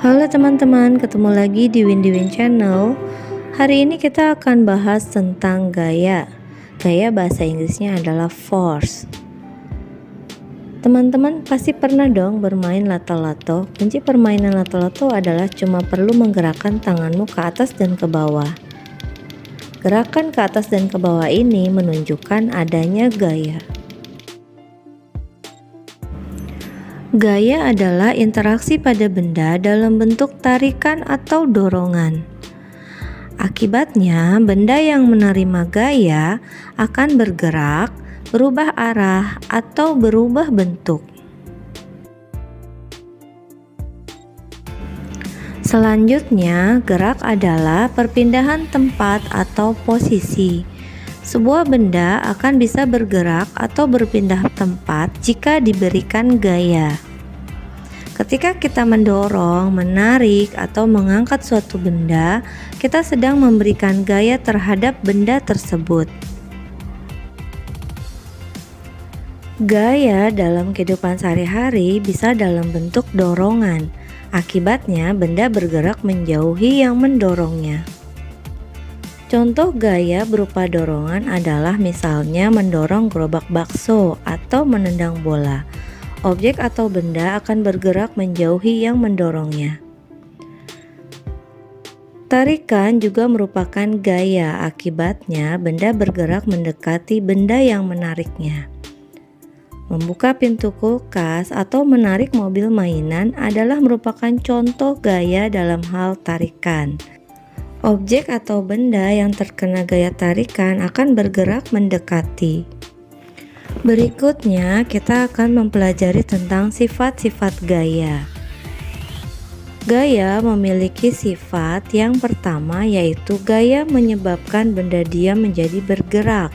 Halo teman-teman, ketemu lagi di Windy Channel. Hari ini kita akan bahas tentang gaya. Gaya bahasa Inggrisnya adalah force. Teman-teman pasti pernah dong bermain lato-lato. Kunci permainan lato-lato adalah cuma perlu menggerakkan tanganmu ke atas dan ke bawah. Gerakan ke atas dan ke bawah ini menunjukkan adanya gaya. Gaya adalah interaksi pada benda dalam bentuk tarikan atau dorongan. Akibatnya, benda yang menerima gaya akan bergerak, berubah arah, atau berubah bentuk. Selanjutnya, gerak adalah perpindahan tempat atau posisi. Sebuah benda akan bisa bergerak atau berpindah tempat jika diberikan gaya. Ketika kita mendorong, menarik, atau mengangkat suatu benda, kita sedang memberikan gaya terhadap benda tersebut. Gaya dalam kehidupan sehari-hari bisa dalam bentuk dorongan. Akibatnya, benda bergerak menjauhi yang mendorongnya. Contoh gaya berupa dorongan adalah misalnya mendorong gerobak bakso atau menendang bola. Objek atau benda akan bergerak menjauhi yang mendorongnya. Tarikan juga merupakan gaya, akibatnya benda bergerak mendekati benda yang menariknya. Membuka pintu kulkas atau menarik mobil mainan adalah merupakan contoh gaya dalam hal tarikan. Objek atau benda yang terkena gaya tarikan akan bergerak mendekati. Berikutnya, kita akan mempelajari tentang sifat-sifat gaya. Gaya memiliki sifat yang pertama, yaitu gaya menyebabkan benda diam menjadi bergerak.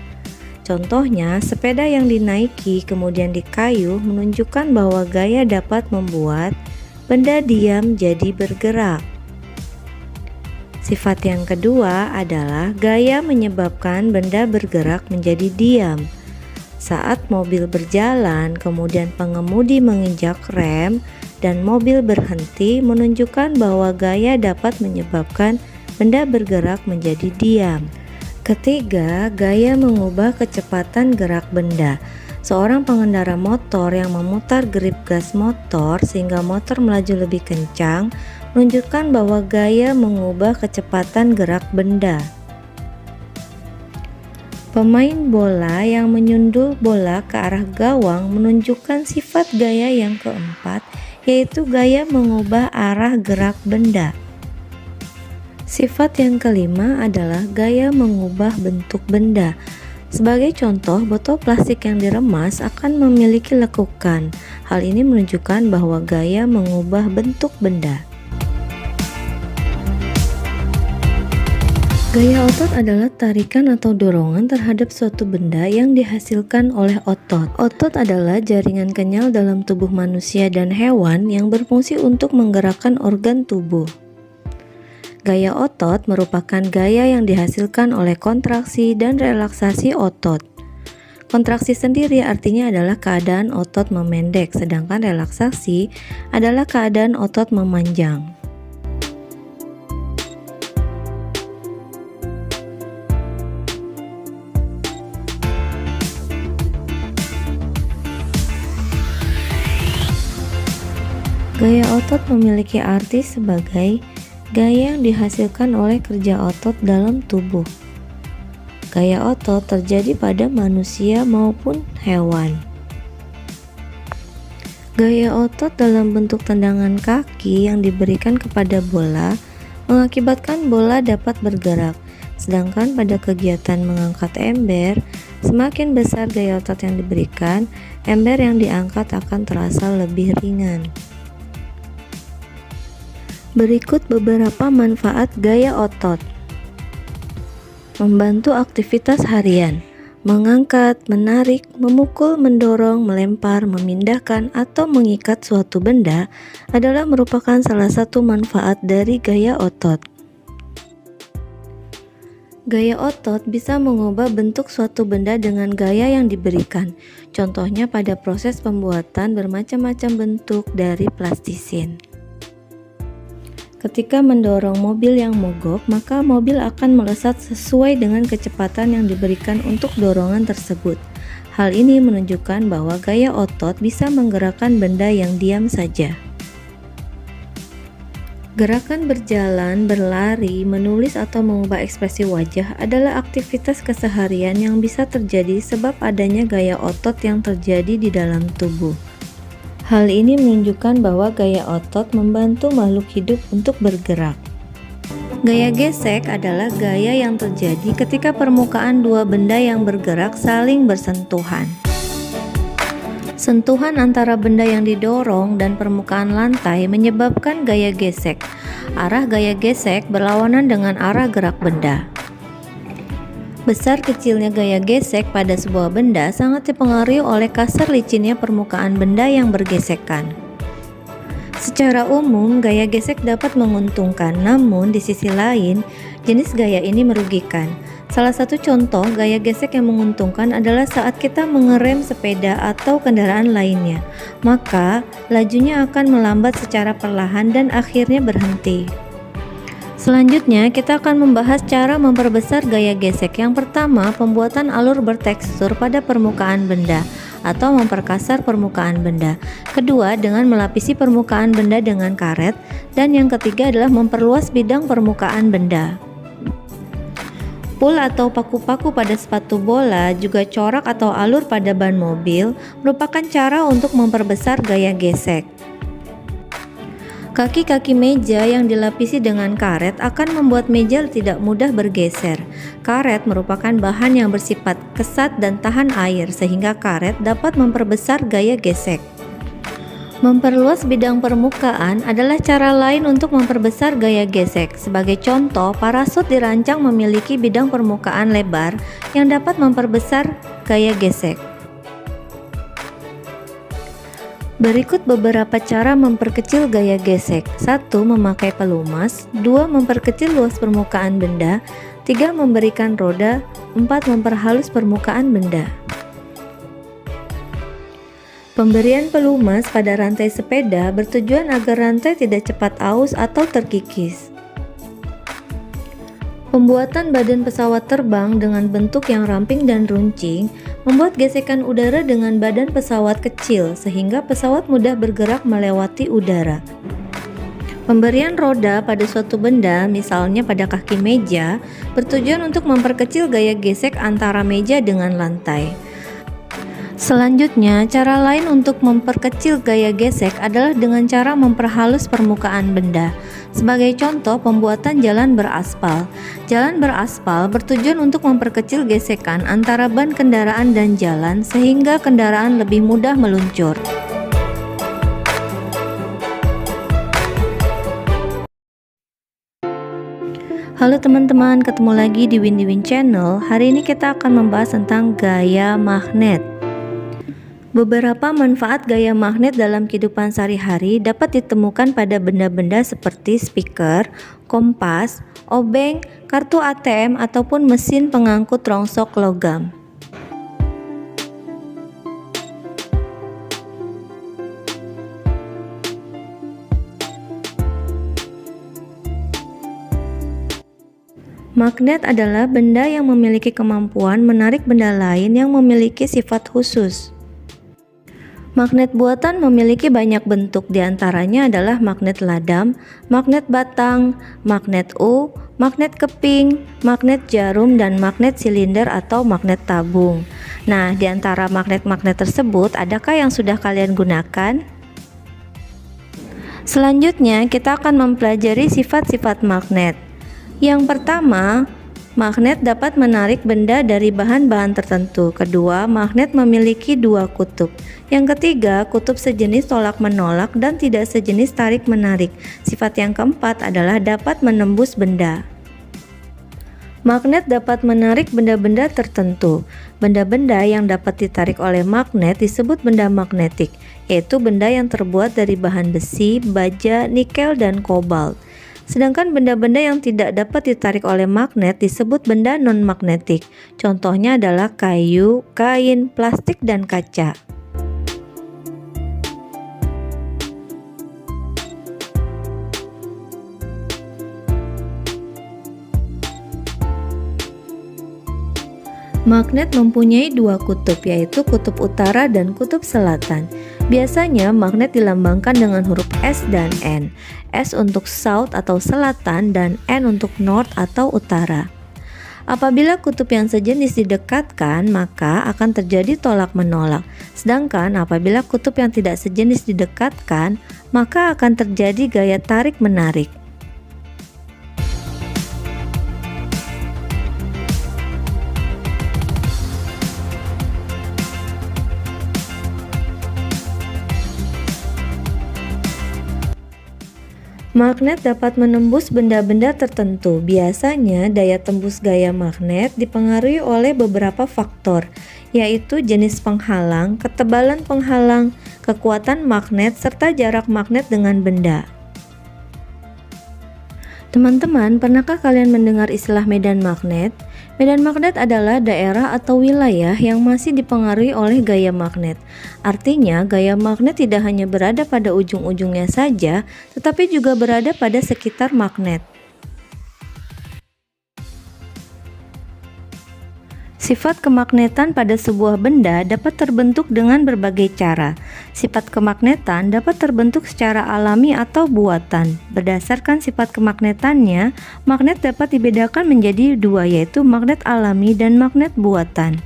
Contohnya, sepeda yang dinaiki kemudian dikayuh menunjukkan bahwa gaya dapat membuat benda diam jadi bergerak. Sifat yang kedua adalah gaya menyebabkan benda bergerak menjadi diam. Saat mobil berjalan, kemudian pengemudi menginjak rem dan mobil berhenti, menunjukkan bahwa gaya dapat menyebabkan benda bergerak menjadi diam. Ketiga, gaya mengubah kecepatan gerak benda. Seorang pengendara motor yang memutar grip gas motor sehingga motor melaju lebih kencang menunjukkan bahwa gaya mengubah kecepatan gerak benda. Pemain bola yang menyundul bola ke arah gawang menunjukkan sifat gaya yang keempat, yaitu gaya mengubah arah gerak benda. Sifat yang kelima adalah gaya mengubah bentuk benda. Sebagai contoh, botol plastik yang diremas akan memiliki lekukan. Hal ini menunjukkan bahwa gaya mengubah bentuk benda. Gaya otot adalah tarikan atau dorongan terhadap suatu benda yang dihasilkan oleh otot. Otot adalah jaringan kenyal dalam tubuh manusia dan hewan yang berfungsi untuk menggerakkan organ tubuh. Gaya otot merupakan gaya yang dihasilkan oleh kontraksi dan relaksasi otot. Kontraksi sendiri artinya adalah keadaan otot memendek, sedangkan relaksasi adalah keadaan otot memanjang. Gaya otot memiliki arti sebagai gaya yang dihasilkan oleh kerja otot dalam tubuh. Gaya otot terjadi pada manusia maupun hewan. Gaya otot dalam bentuk tendangan kaki yang diberikan kepada bola mengakibatkan bola dapat bergerak. Sedangkan pada kegiatan mengangkat ember, semakin besar gaya otot yang diberikan, ember yang diangkat akan terasa lebih ringan. Berikut beberapa manfaat gaya otot. Membantu aktivitas harian. Mengangkat, menarik, memukul, mendorong, melempar, memindahkan, atau mengikat suatu benda adalah merupakan salah satu manfaat dari gaya otot. Gaya otot bisa mengubah bentuk suatu benda dengan gaya yang diberikan. Contohnya pada proses pembuatan bermacam-macam bentuk dari plastisin. Ketika mendorong mobil yang mogok, maka mobil akan melesat sesuai dengan kecepatan yang diberikan untuk dorongan tersebut. Hal ini menunjukkan bahwa gaya otot bisa menggerakkan benda yang diam saja. Gerakan berjalan, berlari, menulis, atau mengubah ekspresi wajah adalah aktivitas keseharian yang bisa terjadi sebab adanya gaya otot yang terjadi di dalam tubuh. Hal ini menunjukkan bahwa gaya otot membantu makhluk hidup untuk bergerak. Gaya gesek adalah gaya yang terjadi ketika permukaan dua benda yang bergerak saling bersentuhan. Sentuhan antara benda yang didorong dan permukaan lantai menyebabkan gaya gesek. Arah gaya gesek berlawanan dengan arah gerak benda. Besar kecilnya gaya gesek pada sebuah benda sangat dipengaruhi oleh kasar licinnya permukaan benda yang bergesekan. Secara umum, gaya gesek dapat menguntungkan, namun di sisi lain, jenis gaya ini merugikan. Salah satu contoh gaya gesek yang menguntungkan adalah saat kita mengerem sepeda atau kendaraan lainnya, maka lajunya akan melambat secara perlahan dan akhirnya berhenti. Selanjutnya, kita akan membahas cara memperbesar gaya gesek. Yang pertama, pembuatan alur bertekstur pada permukaan benda atau memperkasar permukaan benda. Kedua, dengan melapisi permukaan benda dengan karet. Dan yang ketiga adalah memperluas bidang permukaan benda. Pul atau paku-paku pada sepatu bola, juga corak atau alur pada ban mobil merupakan cara untuk memperbesar gaya gesek. Kaki-kaki meja yang dilapisi dengan karet akan membuat meja tidak mudah bergeser. Karet merupakan bahan yang bersifat kesat dan tahan air, sehingga karet dapat memperbesar gaya gesek. Memperluas bidang permukaan adalah cara lain untuk memperbesar gaya gesek. Sebagai contoh, parasut dirancang memiliki bidang permukaan lebar yang dapat memperbesar gaya gesek. Berikut beberapa cara memperkecil gaya gesek. 1. Memakai pelumas. 2. Memperkecil luas permukaan benda. 3. Memberikan roda. 4. Memperhalus permukaan benda. Pemberian pelumas pada rantai sepeda bertujuan agar rantai tidak cepat aus atau terkikis. Pembuatan badan pesawat terbang dengan bentuk yang ramping dan runcing membuat gesekan udara dengan badan pesawat kecil sehingga pesawat mudah bergerak melewati udara. Pemberian roda pada suatu benda, misalnya pada kaki meja, bertujuan untuk memperkecil gaya gesek antara meja dengan lantai. Selanjutnya, cara lain untuk memperkecil gaya gesek adalah dengan cara memperhalus permukaan benda. Sebagai contoh, pembuatan jalan beraspal. Jalan beraspal bertujuan untuk memperkecil gesekan antara ban kendaraan dan jalan sehingga kendaraan lebih mudah meluncur. Halo teman-teman, ketemu lagi di Windy Win Channel. Hari ini kita akan membahas tentang gaya magnet. Beberapa manfaat gaya magnet dalam kehidupan sehari-hari dapat ditemukan pada benda-benda seperti speaker, kompas, obeng, kartu ATM, ataupun mesin pengangkut rongsok logam. Magnet adalah benda yang memiliki kemampuan menarik benda lain yang memiliki sifat khusus. Magnet buatan memiliki banyak bentuk, diantaranya adalah magnet ladam, magnet batang, magnet U, magnet keping, magnet jarum, dan magnet silinder atau magnet tabung. Nah, diantara magnet-magnet tersebut, adakah yang sudah kalian gunakan? Selanjutnya, kita akan mempelajari sifat-sifat magnet. Yang pertama, magnet dapat menarik benda dari bahan-bahan tertentu. Kedua, magnet memiliki dua kutub. Yang ketiga, kutub sejenis tolak-menolak dan tidak sejenis tarik-menarik. Sifat yang keempat adalah dapat menembus benda. Magnet dapat menarik benda-benda tertentu. Benda-benda yang dapat ditarik oleh magnet disebut benda magnetik, yaitu benda yang terbuat dari bahan besi, baja, nikel, dan kobalt. Sedangkan benda-benda yang tidak dapat ditarik oleh magnet disebut benda non-magnetik. Contohnya adalah kayu, kain, plastik, dan kaca. Magnet mempunyai dua kutub, yaitu kutub utara dan kutub selatan. Biasanya magnet dilambangkan dengan huruf S dan N. S untuk south atau selatan dan N untuk north atau utara. Apabila kutub yang sejenis didekatkan, maka akan terjadi tolak-menolak. Sedangkan apabila kutub yang tidak sejenis didekatkan, maka akan terjadi gaya tarik-menarik. Magnet dapat menembus benda-benda tertentu. Biasanya, daya tembus gaya magnet dipengaruhi oleh beberapa faktor, yaitu jenis penghalang, ketebalan penghalang, kekuatan magnet, serta jarak magnet dengan benda. Teman-teman, pernahkah kalian mendengar istilah medan magnet? Medan magnet adalah daerah atau wilayah yang masih dipengaruhi oleh gaya magnet. Artinya, gaya magnet tidak hanya berada pada ujung-ujungnya saja, tetapi juga berada pada sekitar magnet. Sifat kemagnetan pada sebuah benda dapat terbentuk dengan berbagai cara. Sifat kemagnetan dapat terbentuk secara alami atau buatan. Berdasarkan sifat kemagnetannya, magnet dapat dibedakan menjadi dua, yaitu magnet alami dan magnet buatan.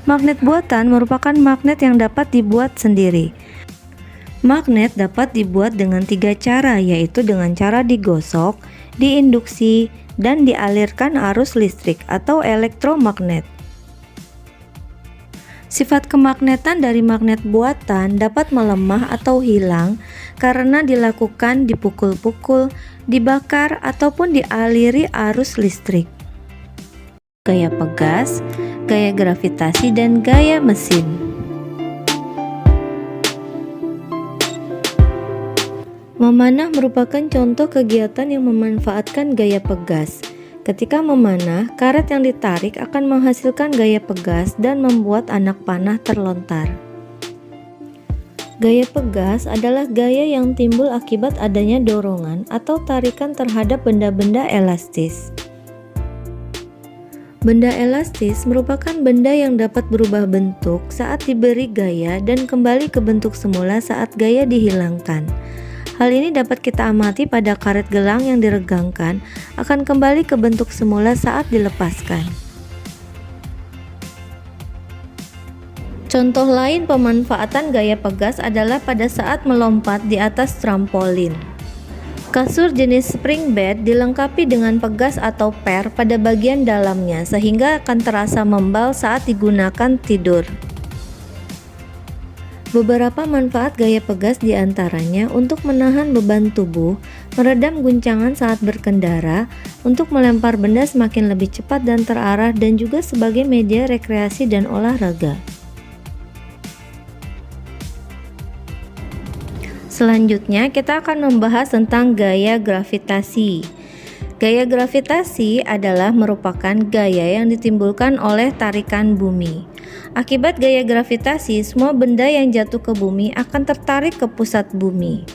Magnet buatan merupakan magnet yang dapat dibuat sendiri. Magnet dapat dibuat dengan tiga cara, yaitu dengan cara digosok, diinduksi, dan dialirkan arus listrik atau elektromagnet. Sifat kemagnetan dari magnet buatan dapat melemah atau hilang karena dilakukan dipukul-pukul, dibakar, ataupun dialiri arus listrik. Gaya pegas, gaya gravitasi, dan gaya mesin. Memanah merupakan contoh kegiatan yang memanfaatkan gaya pegas. Ketika memanah, karet yang ditarik akan menghasilkan gaya pegas dan membuat anak panah terlontar. Gaya pegas adalah gaya yang timbul akibat adanya dorongan atau tarikan terhadap benda-benda elastis. Benda elastis merupakan benda yang dapat berubah bentuk saat diberi gaya dan kembali ke bentuk semula saat gaya dihilangkan. Hal ini dapat kita amati pada karet gelang yang diregangkan akan kembali ke bentuk semula saat dilepaskan. Contoh lain pemanfaatan gaya pegas adalah pada saat melompat di atas trampolin. Kasur jenis spring bed dilengkapi dengan pegas atau per pada bagian dalamnya sehingga akan terasa membal saat digunakan tidur. Beberapa manfaat gaya pegas diantaranya untuk menahan beban tubuh, meredam guncangan saat berkendara, untuk melempar benda semakin lebih cepat dan terarah, dan juga sebagai media rekreasi dan olahraga. Selanjutnya kita akan membahas tentang gaya gravitasi. Gaya gravitasi adalah merupakan gaya yang ditimbulkan oleh tarikan bumi. Akibat gaya gravitasi, semua benda yang jatuh ke bumi akan tertarik ke pusat bumi.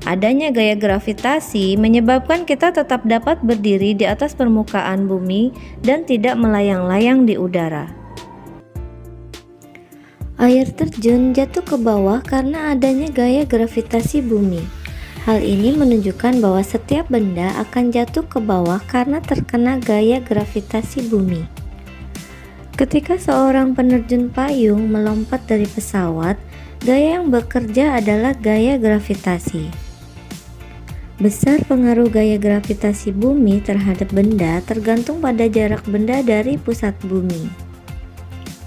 Adanya gaya gravitasi menyebabkan kita tetap dapat berdiri di atas permukaan bumi dan tidak melayang-layang di udara. Air terjun jatuh ke bawah karena adanya gaya gravitasi bumi. Hal ini menunjukkan bahwa setiap benda akan jatuh ke bawah karena terkena gaya gravitasi bumi. Ketika seorang penerjun payung melompat dari pesawat, gaya yang bekerja adalah gaya gravitasi. Besar pengaruh gaya gravitasi bumi terhadap benda tergantung pada jarak benda dari pusat bumi.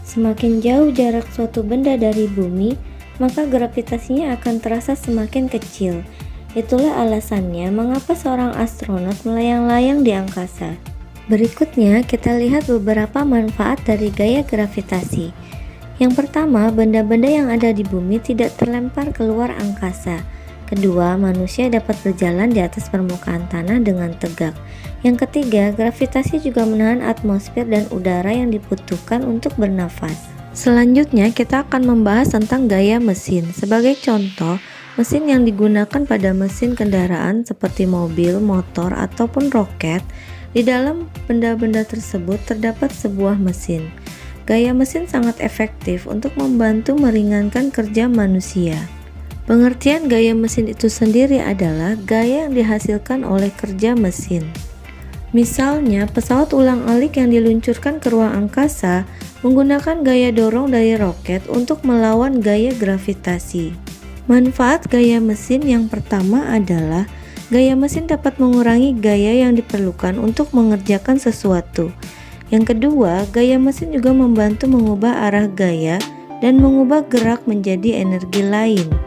Semakin jauh jarak suatu benda dari bumi, maka gravitasinya akan terasa semakin kecil. Itulah alasannya mengapa seorang astronot melayang-layang di angkasa. Berikutnya kita lihat beberapa manfaat dari gaya gravitasi. Yang pertama, benda-benda yang ada di bumi tidak terlempar keluar angkasa. Kedua, manusia dapat berjalan di atas permukaan tanah dengan tegak. Yang ketiga, gravitasi juga menahan atmosfer dan udara yang dibutuhkan untuk bernafas. Selanjutnya kita akan membahas tentang gaya mesin. Sebagai contoh, mesin yang digunakan pada mesin kendaraan seperti mobil, motor, ataupun roket Di dalam benda-benda tersebut terdapat sebuah mesin. Gaya mesin sangat efektif untuk membantu meringankan kerja manusia. Pengertian gaya mesin itu sendiri adalah gaya yang dihasilkan oleh kerja mesin. Misalnya, pesawat ulang-alik yang diluncurkan ke ruang angkasa menggunakan gaya dorong dari roket untuk melawan gaya gravitasi. Manfaat gaya mesin yang pertama adalah gaya mesin dapat mengurangi gaya yang diperlukan untuk mengerjakan sesuatu. Yang kedua, gaya mesin juga membantu mengubah arah gaya dan mengubah gerak menjadi energi lain.